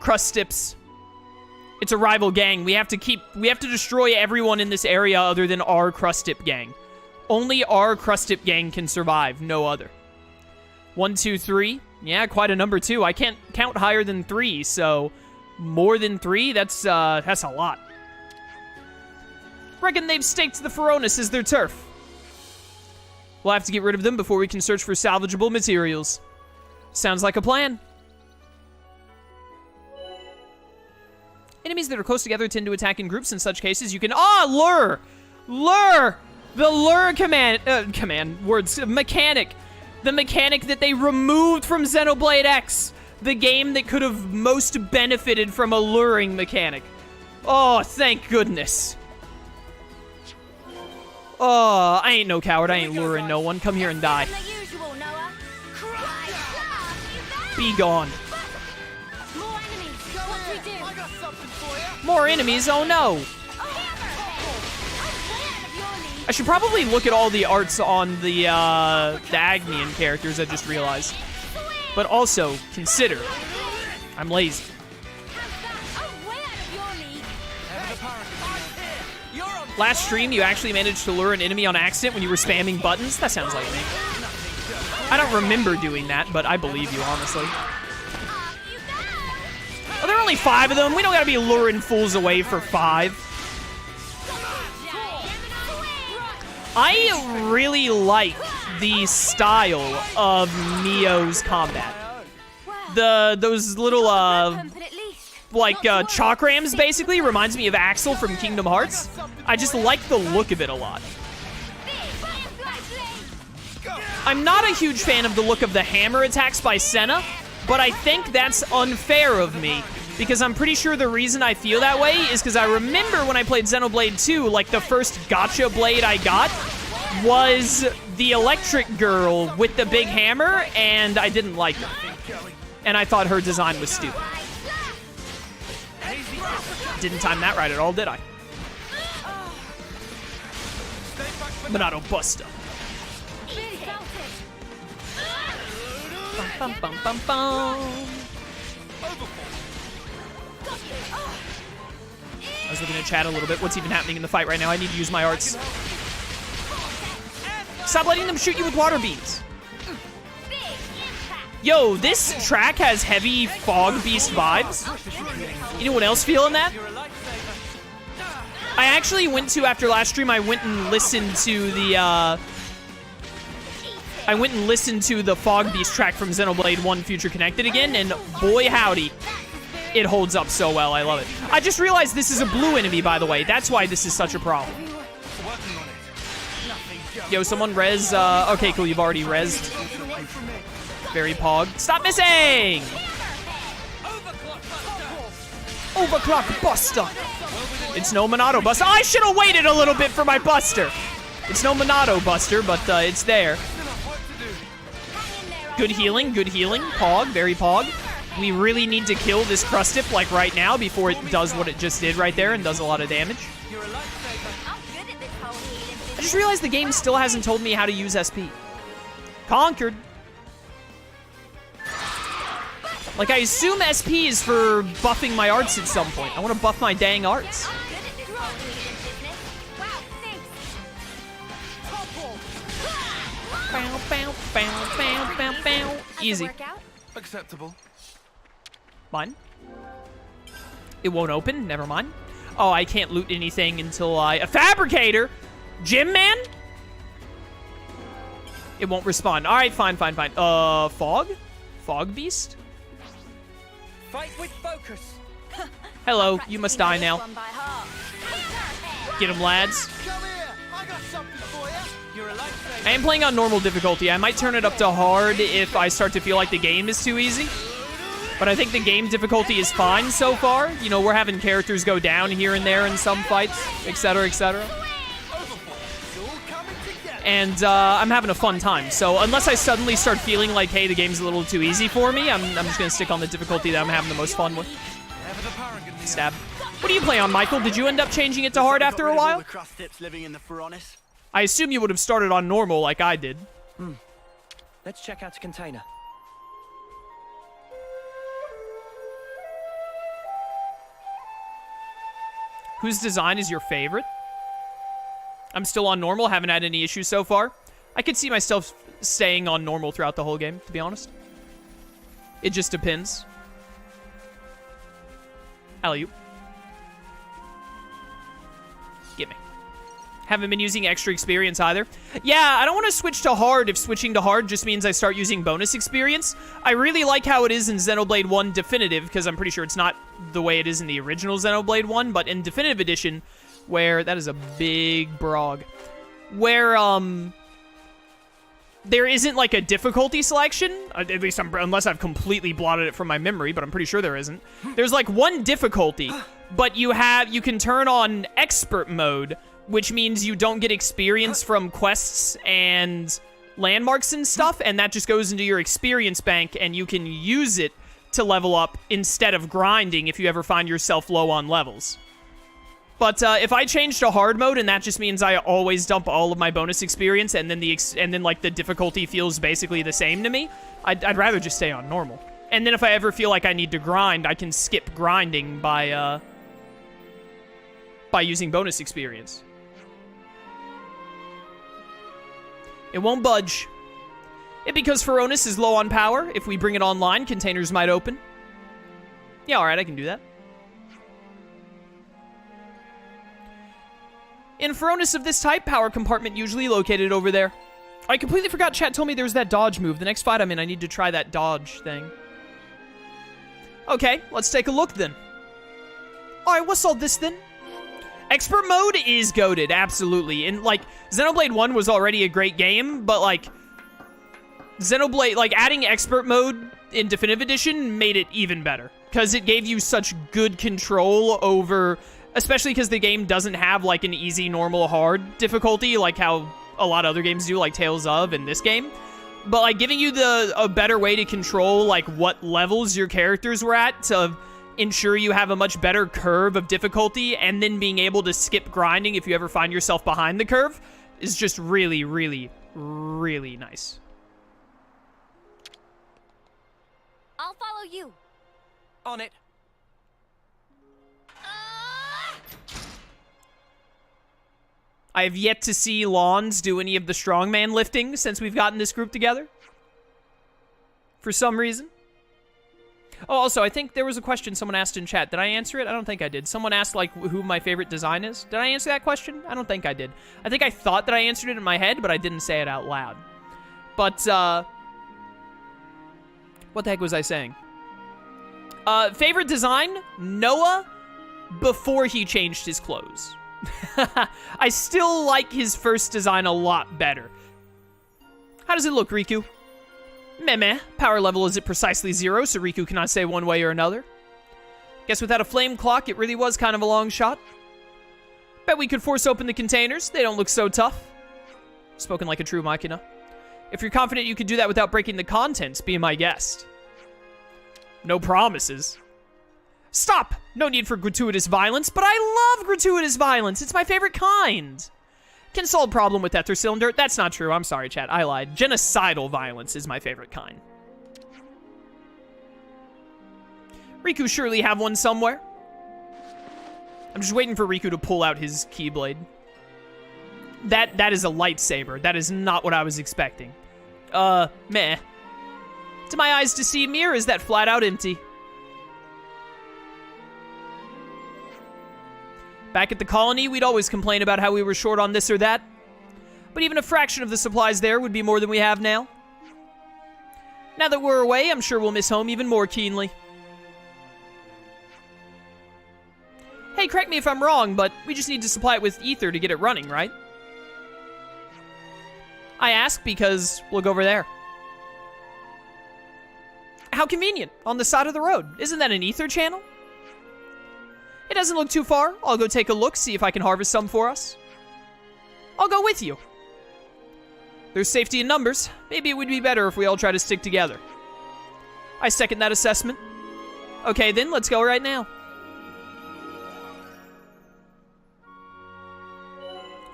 crust stips. It's a rival gang. We have to destroy everyone in this area other than our crust stip gang. Only our crust stip gang can survive, no other. 1, 2, 3. Yeah, quite a number too. I can't count higher than 3, so more than 3, that's a lot. Reckon they've staked the Feronis as their turf. We'll have to get rid of them before we can search for salvageable materials. Sounds like a plan. Enemies that are close together tend to attack in groups. In such cases, you can... lure! Lure! The lure mechanic. The mechanic that they removed from Xenoblade X. The game that could have most benefited from a luring mechanic. Oh, thank goodness. Oh, I ain't no coward. I ain't luring no one. Come here and die. Be gone. More enemies? Oh no. I should probably look at all the arts on the Agnian characters, I just realized. But also, consider, I'm lazy. Last stream, you actually managed to lure an enemy on accident when you were spamming buttons? That sounds like me. I don't remember doing that, but I believe you, honestly. Oh, there are only 5 of them. We don't gotta be luring fools away for 5. I really like the style of Neo's combat. Those little, chakrams, basically, reminds me of Axel from Kingdom Hearts. I just like the look of it a lot. I'm not a huge fan of the look of the hammer attacks by Senna, but I think that's unfair of me, because I'm pretty sure the reason I feel that way is because I remember when I played Xenoblade 2, like, the first gotcha blade I got was the electric girl with the big hammer, and I didn't like her. And I thought her design was stupid. Didn't time that right at all, did I? Monado Buster. Bum, bum, bum, bum. I was looking at chat a little bit. What's even happening in the fight right now? I need to use my arts. Stop letting them shoot you with water beams. Yo, this track has heavy Fog Beast vibes. Anyone else feeling that? I actually went to, after last stream, I went and listened to the Fog Beast track from Xenoblade 1 Future Connected again, and boy howdy, it holds up so well. I love it. I just realized this is a blue enemy, by the way. That's why this is such a problem. Yo, someone res, okay, cool, you've already rezzed. Very pog. Stop missing! Overclock Buster. It's no Monado Buster. I should have waited a little bit for my Buster. It's no Monado Buster, but it's there. Good healing, Pog, very pog. We really need to kill this Crustip, like, right now before it does what it just did right there and does a lot of damage. I just realized the game still hasn't told me how to use SP. Conquered. Like, I assume SP is for buffing my arts at some point. I want to buff my dang arts. Bow, bow, bow, bow, bow, bow. Easy. Acceptable. Mine. It won't open. Never mind. Oh, I can't loot anything until a fabricator. Gym man. It won't respond. All right, fine. Fog beast. Fight with focus. Hello, you must die now. Get him, lads. I am playing on normal difficulty. I might turn it up to hard if I start to feel like the game is too easy. But I think the game difficulty is fine so far. You know, we're having characters go down here and there in some fights, etc., etc. And I'm having a fun time. So unless I suddenly start feeling like, hey, the game's a little too easy for me, I'm just going to stick on the difficulty that I'm having the most fun with. Stab. What do you play on, Michael? Did you end up changing it to hard after a while? I assume you would have started on normal like I did. Let's check out the container. Whose design is your favorite? I'm still on normal, haven't had any issues so far. I could see myself staying on normal throughout the whole game, to be honest. It just depends. Alley-oop. Get me. Haven't been using extra experience either. Yeah, I don't want to switch to hard if switching to hard just means I start using bonus experience. I really like how it is in Xenoblade 1 Definitive, because I'm pretty sure it's not the way it is in the original Xenoblade 1, but in Definitive Edition, where... That is a big brog. Where, there isn't, like, a difficulty selection. At least, unless I've completely blotted it from my memory, but I'm pretty sure there isn't. There's, like, one difficulty, but you can turn on expert mode, which means you don't get experience from quests and landmarks and stuff, and that just goes into your experience bank, and you can use it to level up instead of grinding if you ever find yourself low on levels. But if I change to hard mode, and that just means I always dump all of my bonus experience, and then like the difficulty feels basically the same to me, I'd rather just stay on normal. And then if I ever feel like I need to grind, I can skip grinding by using bonus experience. It won't budge. Because Feronis is low on power. If we bring it online, containers might open. Yeah, alright, I can do that. In Feronis of this type, power compartment usually located over there. I completely forgot chat told me there was that dodge move. The next fight I'm in, I need to try that dodge thing. Okay, let's take a look then. Alright, what's all this then? Expert mode is goated, absolutely. And, like, Xenoblade 1 was already a great game, but, like, Xenoblade, like, adding expert mode in Definitive Edition made it even better. Because it gave you such good control over... Especially because the game doesn't have, like, an easy, normal, hard difficulty, like how a lot of other games do, like Tales of in this game. But, like, giving you a better way to control, like, what levels your characters were at to ensure you have a much better curve of difficulty, and then being able to skip grinding if you ever find yourself behind the curve is just really, really, really nice. I'll follow you. On it. I have yet to see Lawns do any of the strongman lifting since we've gotten this group together. For some reason. Oh, also, I think there was a question someone asked in chat. Did I answer it? I don't think I did. Someone asked, like, who my favorite design is. Did I answer that question? I don't think I did. I think I thought that I answered it in my head, but I didn't say it out loud. But, what the heck was I saying? Favorite design? Noah before he changed his clothes. I still like his first design a lot better. How does it look, Riku? Meh. Power level is at precisely 0, so Riku cannot say one way or another. Guess without a flame clock, it really was kind of a long shot. Bet we could force open the containers. They don't look so tough. Spoken like a true Machina. If you're confident you could do that without breaking the contents, be my guest. No promises. Stop! No need for gratuitous violence, but I love gratuitous violence. It's my favorite kind. Can solve problem with Ether Cylinder. That's not true. I'm sorry, chat. I lied. Genocidal violence is my favorite kind. Riku surely have one somewhere. I'm just waiting for Riku to pull out his Keyblade. That is a lightsaber. That is not what I was expecting. Meh. Do my eyes deceive me, or is that flat out empty? Back at the colony, we'd always complain about how we were short on this or that. But even a fraction of the supplies there would be more than we have now. Now that we're away, I'm sure we'll miss home even more keenly. Hey, correct me if I'm wrong, but we just need to supply it with ether to get it running, right? I ask because we'll go over there. How convenient, on the side of the road. Isn't that an ether channel? It doesn't look too far. I'll go take a look, see if I can harvest some for us. I'll go with you. There's safety in numbers. Maybe it would be better if we all try to stick together. I second that assessment. Okay then, let's go right now.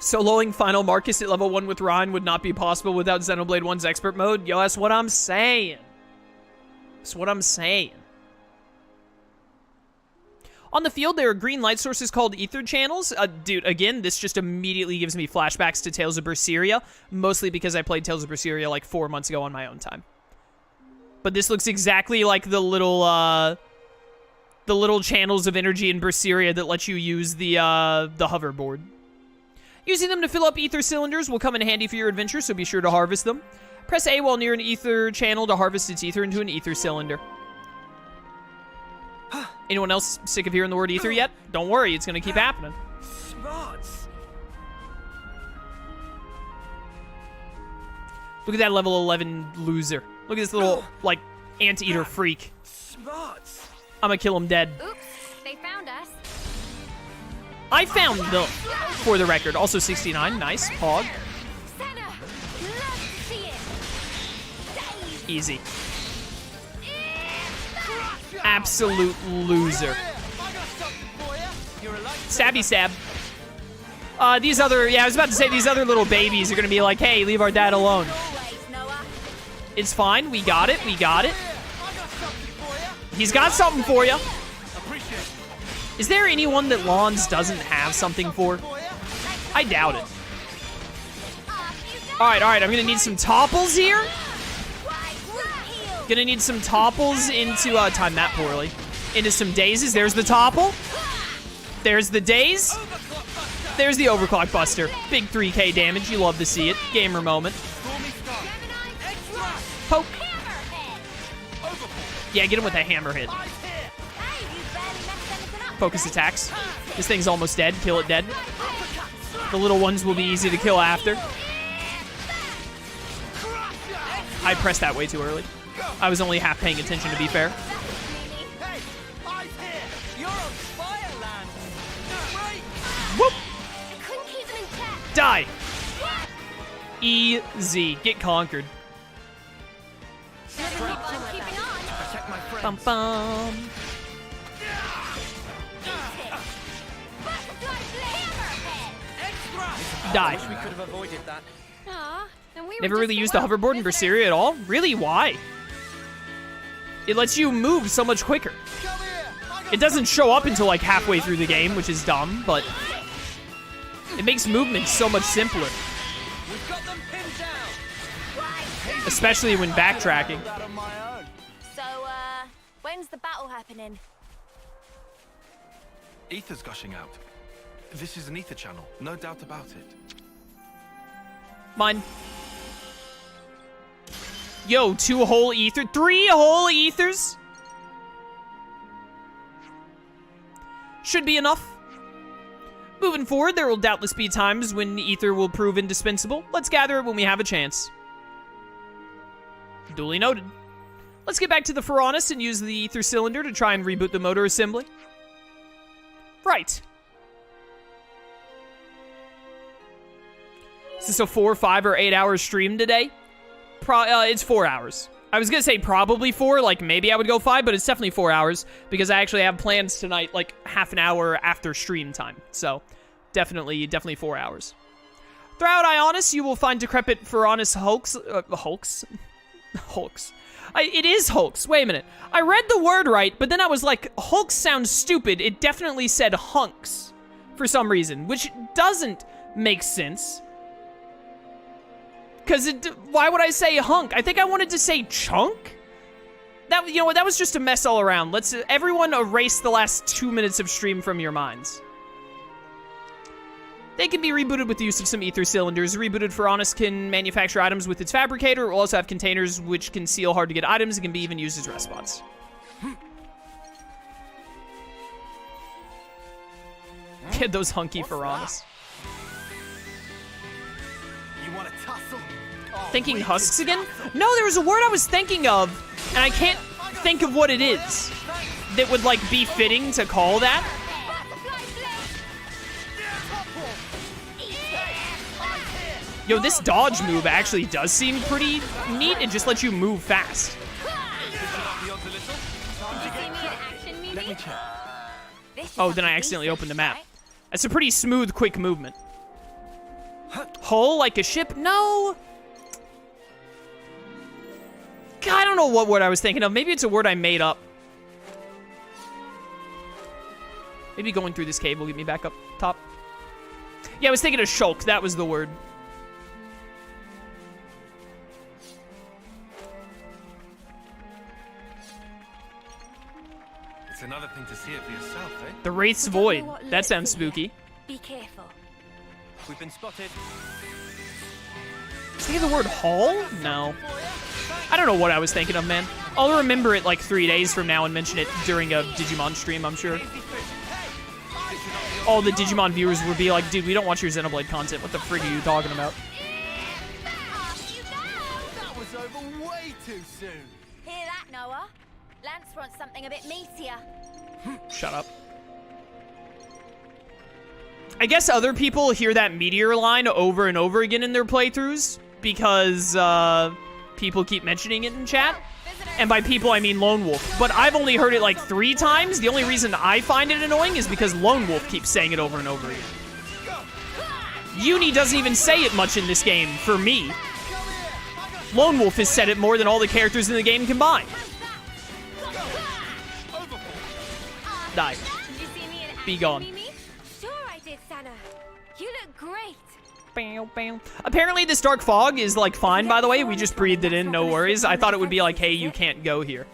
Soloing Final Marcus at level 1 with Ryan would not be possible without Xenoblade 1's expert mode. Yo, that's what I'm saying. That's what I'm saying. On the field, there are green light sources called ether channels. Dude, again, this just immediately gives me flashbacks to Tales of Berseria, mostly because I played Tales of Berseria like 4 months ago on my own time. But this looks exactly like the little channels of energy in Berseria that let you use the hoverboard. Using them to fill up ether cylinders will come in handy for your adventure, so be sure to harvest them. Press A while near an ether channel to harvest its ether into an ether cylinder. Anyone else sick of hearing the word ether yet? Don't worry, it's gonna keep happening. Smarts. Look at that level 11 loser. Look at this little, like, anteater freak. Smarts. I'm gonna kill him dead. Oops, they found us. I found them, for the record. Also 69, nice, hog. Xeno, love to see it. Daze. Easy. Absolute loser. Stabby stab. These other, yeah, I was about to say these other little babies are gonna be like, hey, leave our dad alone. It's fine, we got it, we got it. He's got something for you. Is there anyone that Lawns doesn't have something for? I doubt it. Alright, I'm gonna need some topples here. Gonna need some topples into, time that poorly. Into some dazes. There's the topple. There's the daze. There's the overclock buster. Big 3k damage. You love to see it. Gamer moment. Poke. Yeah, get him with a hammer hit. Focus attacks. This thing's almost dead. Kill it dead. The little ones will be easy to kill after. I pressed that way too early. I was only half paying attention, to be fair. Whoop! Die! Easy. Get conquered. Bum bum. Die. We could have avoided that. Never really used the hoverboard in Berseria at all? Really? Why? It lets you move so much quicker. It doesn't show up until like halfway through the game, which is dumb, but it makes movement so much simpler. We've got them pinned down. Especially when backtracking. So, when's the battle happening? Ether's gushing out. This is an ether channel, no doubt about it. Mine. Yo, 2 whole ether, 3 whole ethers? Should be enough. Moving forward, there will doubtless be times when ether will prove indispensable. Let's gather it when we have a chance. Duly noted. Let's get back to the Feronis and use the ether cylinder to try and reboot the motor assembly. Right. Is this a 4, 5, or 8 hour stream today? It's 4 hours. I was gonna say probably 4, like maybe I would go 5, but it's definitely 4 hours because I actually have plans tonight, like half an hour after stream time. So definitely 4 hours. Throughout Ionis, you will find decrepit Feronis Hulks. Hulks. It is Hulks. Wait a minute. I read the word right, but then I was like, Hulks sounds stupid. It definitely said hunks for some reason, which doesn't make sense. Because why would I say hunk? I think I wanted to say chunk. That, you know what, that was just a mess all around. Let's everyone erase the last 2 minutes of stream from your minds. They can be rebooted with the use of some ether cylinders. Rebooted Feronis can manufacture items with its fabricator. It will also have containers which can seal hard-to-get items and can be even used as rest spots. Get those hunky Feronis. You want to tussle? Thinking husks again? No, there was a word I was thinking of, and I can't think of what it is that would, like, be fitting to call that. Yo, this dodge move actually does seem pretty neat. It just lets you move fast. Let me check. Oh, then I accidentally opened the map. That's a pretty smooth, quick movement. Hull like a ship? No. God, I don't know what word I was thinking of. Maybe it's a word I made up. Maybe going through this cave will get me back up top. Yeah, I was thinking of shulk. That was the word. It's another thing to see it for yourself, eh? The Wraith's We don't know Void. what That lurks sounds in here. spooky. Be careful. We've been spotted. Thinking the word hall? No. I don't know what I was thinking of, man. I'll remember it like 3 days from now and mention it during a Digimon stream, I'm sure. All the Digimon viewers would be like, dude, we don't watch your Xenoblade content. What the frig are you talking about? That was over way too soon. Hear that, Noah? Lance wants something a bit meatier. Shut up. I guess other people hear that meteor line over and over again in their playthroughs because people keep mentioning it in chat. And by people, I mean Lone Wolf. But I've only heard it like 3 times. The only reason I find it annoying is because Lone Wolf keeps saying it over and over again. Uni doesn't even say it much in this game, for me. Lone Wolf has said it more than all the characters in the game combined. Die. Did you see me in Be action, gone. Mimi? Sure I did, Sana. You look great. Apparently this dark fog is like fine, by the way. We just breathed it in, no worries. I thought it would be like, hey, you can't go here.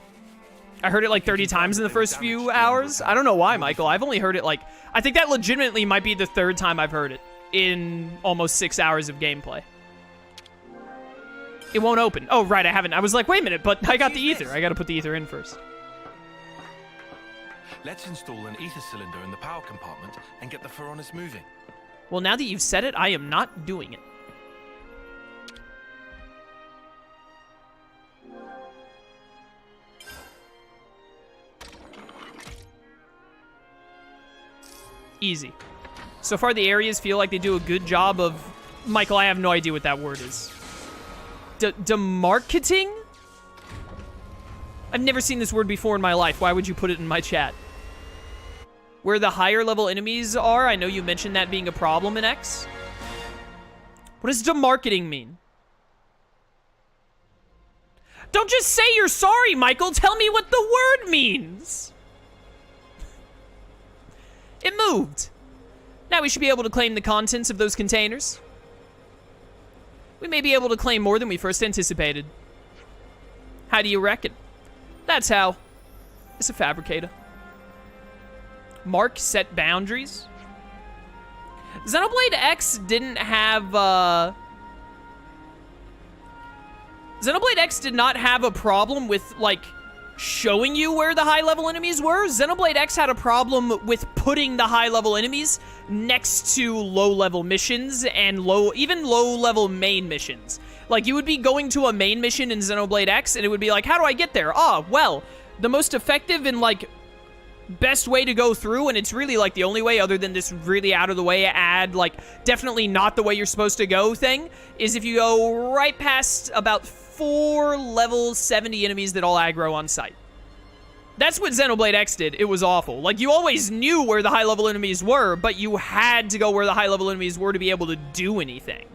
I heard it like 30 times in the first few hours. I don't know why, Michael. I've only heard it like, I think that legitimately might be the 3rd time I've heard it in almost 6 hours of gameplay. It won't open. Oh, right, I haven't. I was like, wait a minute, but I got the ether. I gotta put the ether in first. Let's install an ether cylinder in the power compartment and get the Feronis moving. Well, now that you've said it, I am not doing it. Easy. So far, the areas feel like they do a good job of... Michael, I have no idea what that word is. Demarketing? I've never seen this word before in my life. Why would you put it in my chat? Where the higher level enemies are, I know you mentioned that being a problem in X. What does demarketing mean? Don't just say you're sorry, Michael. Tell me what the word means. It moved. Now we should be able to claim the contents of those containers. We may be able to claim more than we first anticipated. How do you reckon? That's how. It's a fabricator. Mark set boundaries. Xenoblade X didn't have, Xenoblade X did not have a problem with, like, showing you where the high-level enemies were. Xenoblade X had a problem with putting the high-level enemies next to low-level missions and even low-level main missions. Like, you would be going to a main mission in Xenoblade X, and it would be like, how do I get there? Ah, well, the most effective and, like, best way to go through, and it's really like the only way other than this really out of the way like definitely not the way you're supposed to go thing, is if you go right past about 4 level 70 enemies that all aggro on sight. That's what Xenoblade X did. It was awful. Like, you always knew where the high level enemies were, but you had to go where the high level enemies were to be able to do anything.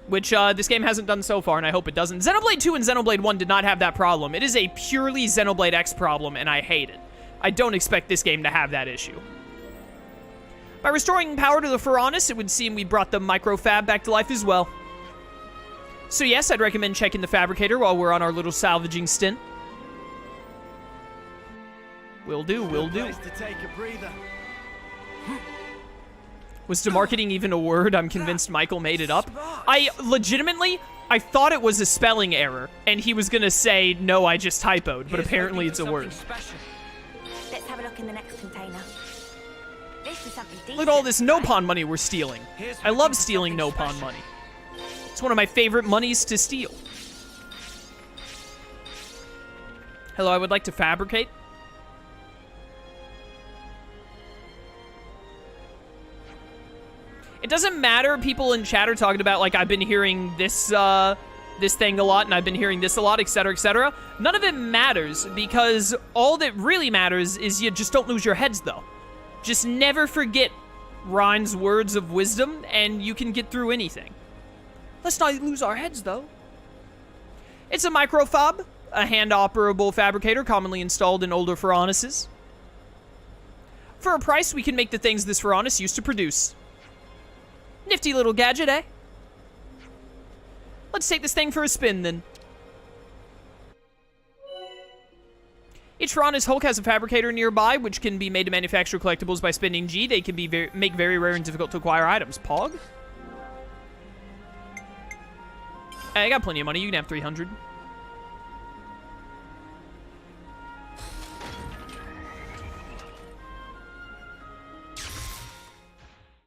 Which, this game hasn't done so far, and I hope it doesn't. Xenoblade 2 and Xenoblade 1 did not have that problem. It is a purely Xenoblade X problem, and I hate it. I don't expect this game to have that issue. By restoring power to the Feronis, it would seem we brought the microfab back to life as well. So yes, I'd recommend checking the fabricator while we're on our little salvaging stint. Will do, will do. Place to take a breather. Was demarketing even a word? I'm convinced Michael made it up. I thought it was a spelling error, and he was gonna say, no, I just typoed, but apparently it's a word. Let's have a look in the next container. This is something decent. Look at all this Nopon money we're stealing. I love stealing Nopon money. It's one of my favorite monies to steal. Hello, I would like to fabricate. It doesn't matter. People in chat are talking about, like, I've been hearing this, this thing a lot, and I've been hearing this a lot, etc., etc. None of it matters, because all that really matters is you just don't lose your heads, though. Just never forget Ryan's words of wisdom, and you can get through anything. Let's not lose our heads, though. It's a microfob, a hand-operable fabricator commonly installed in older Feronises. For a price, we can make the things this Feronis used to produce. Nifty little gadget, eh? Let's take this thing for a spin, then. Each Feronis Hulk has a fabricator nearby, which can be made to manufacture collectibles by spending G. They can be make very rare and difficult to acquire items. Pog? I got plenty of money. You can have 300.